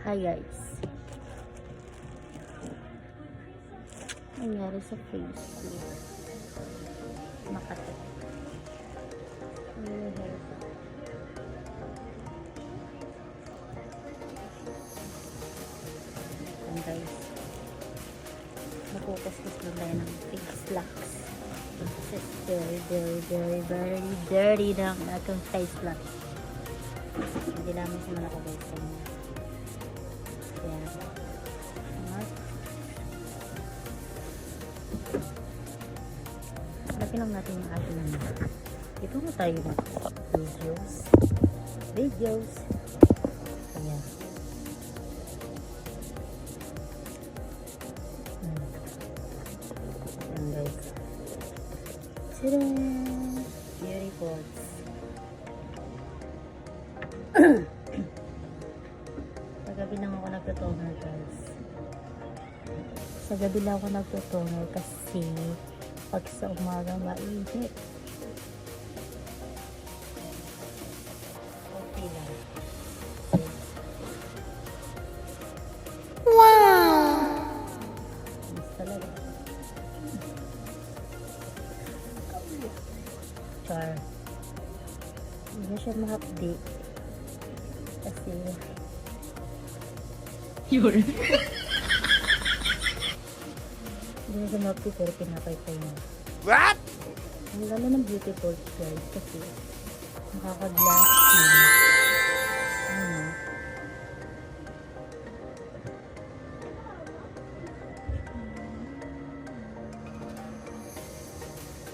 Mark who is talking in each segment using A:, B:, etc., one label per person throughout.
A: Hi guys. Nangyari sa face ko. Makati. Ayan guys. Nakukuskus na tayo ng face locks. This is very dirty ng atong face lock. Hindi namin sa malakabay sa inyo. Kaya, lagyan lang natin yung ating ito na tayo ng videos. Kaya, ayan guys. Tada! Beautiful. Sa gabi lang ako nagtutoner guys. Sa gabi lang ako nagtutoner kasi pag sa umaga mainit. Okay lang. Wow! Mas talaga. Char. Hindi na siya mahapdi. Kasi yun. Hindi na siya mahapdi pero pinapay-pay na. What? Ang ganda ng beautiful guys kasi nakaka-glass skin. Ano?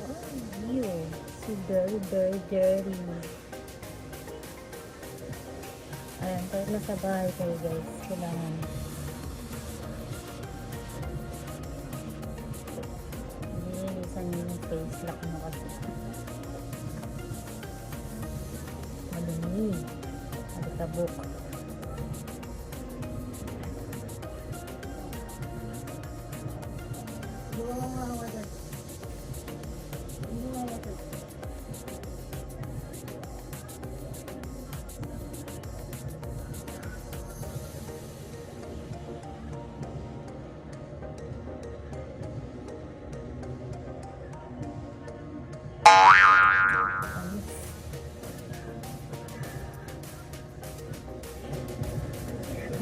A: Oh, yun. So very dirty. Ayan, kahit nasa bahay kayo guys, kailangan nilinisan nyo yung face lock mo kasi malumi, nagtabok.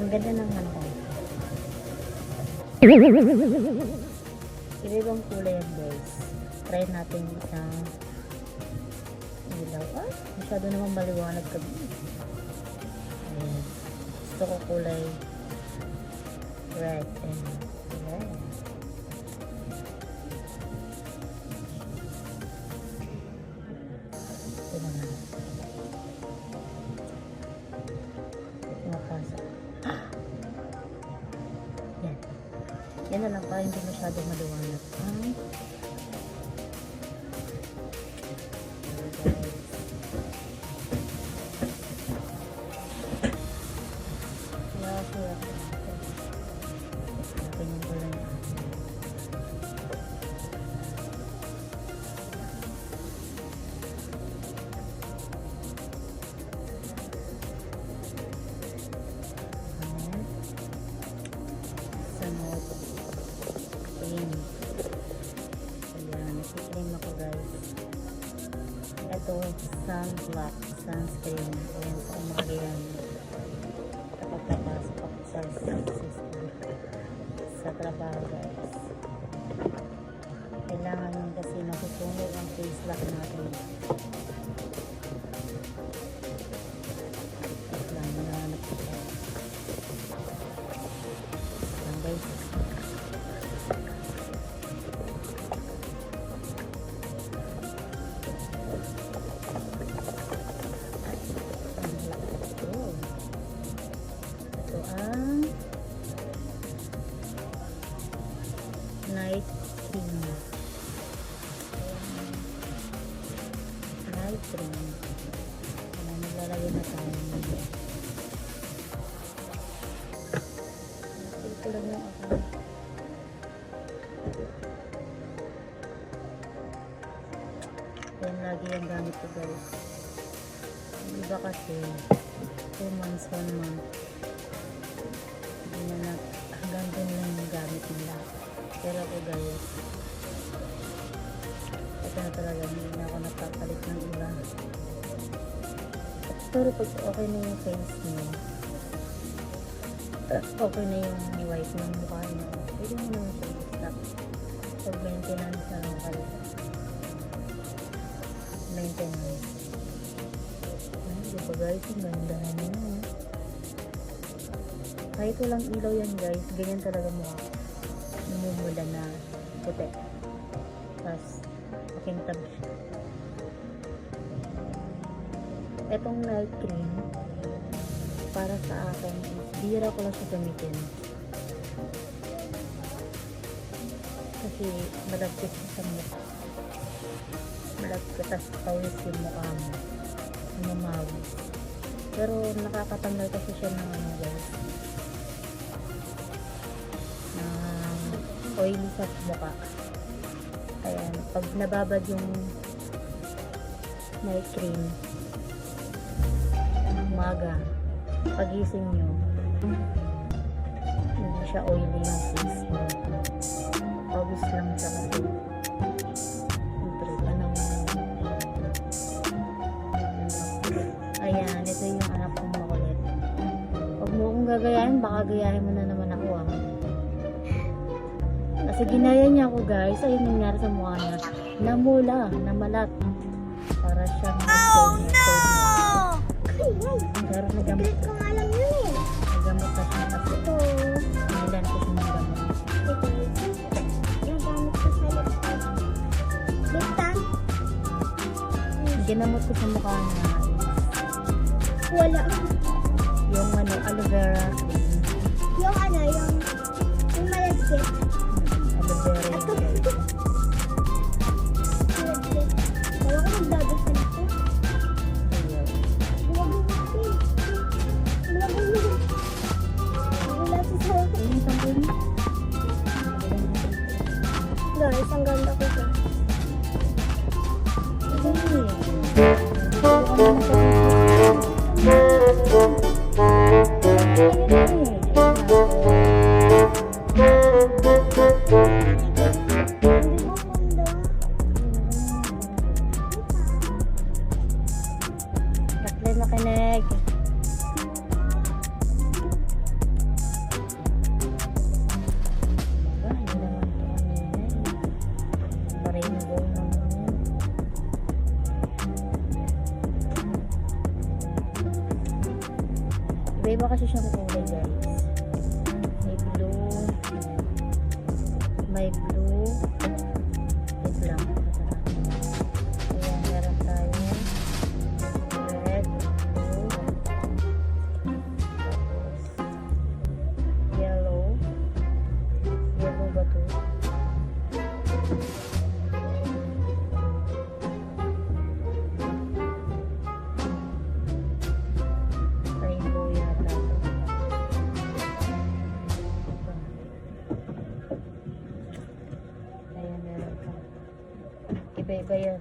A: Ang ganda ng ano. Ibang kulay yan guys. Try natin isang ilaw. Ah, masyado naman maliwanag ka. Ayan. Gusto ko kulay red and red. Ito naman. Yan na lang para hindi masyadong maliwanag. Ito, sunblock, sunscreen. Ayan, sa umaga kapag papasok ako sa trabaho guys. Kailangan yun kasi masusunog ang face lock natin. Ito lang, manahanap ko pa. Ayan guys. Night cream. Night cream. Ayan, naglalagay na tayo. Ito lang yung ako. Ayan, lagi yung gamit ko guys. Ang iba kasi 2 months, 1 month. ito na talaga, hindi na ako napapalit ng iba. Pero pag okay na yung face niyo, okay na yung white ng mukha niyo, pwede mo naman siya i-stop. Pag maintenance na lang kayo. Maintenance. Ay, diba guys, ang ganda na niya. Kahit walang ilaw yan guys, ganyan talaga mukha. Namumula na puti. Tapos, pakintab siya. Etong night cream, para sa akin, bira ko lang siya gamitin. Kasi malagkit sa mukha. Malagkit as pawis yung mukha mo. Mamawis. Pero nakakatanggal kasi siya ng ano guys. Ng oily sa mukha. Ayan, pag nababad yung night cream, umaga, pagising nyo, hindi siya oily yung face mo. Pawis lang siya kasi. Siyempre, ayan, ito yung anak kong makulit. Huwag mo akong gagayahin, baka gayahin mo na naman ako ah. Kasi ginaya niya ako guys, ayun nangyari sa mukha niya. Namula, namalat. Para siyang
B: Oh no!
A: pero nagamot
B: Secret ko nga lang yun eh.
A: nagamot na siya kasi
B: Ito.
A: nilan ko siya ng gamot.
B: Ito. Yung gamit ko sa laptop. Liptan?
A: Ginamot ko sa mukha niya
B: Wala.
A: yung ano, aloe vera cream.
B: Yung ano, yung malagkit.
A: Aloe vera yung
B: Ito.
A: gel.
B: Malagkit. Wala ko magdadasal ito.
A: Ayun.
B: Huwag mo kasi. Wala ko yun. Wala sa sarap.
A: Ayun, sabi niya.
B: Guys, ang ganda ko siya. Hindi ba ganda?
A: Kathleen makinig. Diba? Hindi naman ito kanina eh. Pa-rainbow naman yun. Iba-iba kasi siyang kulay guys. May blue. May blue. Wait lang. Ayan, meron tayo. Red, blue. Tapos, yellow. Yellow ba to? Rainbow yata to. Ayan, meron pa. Iba-iba yan.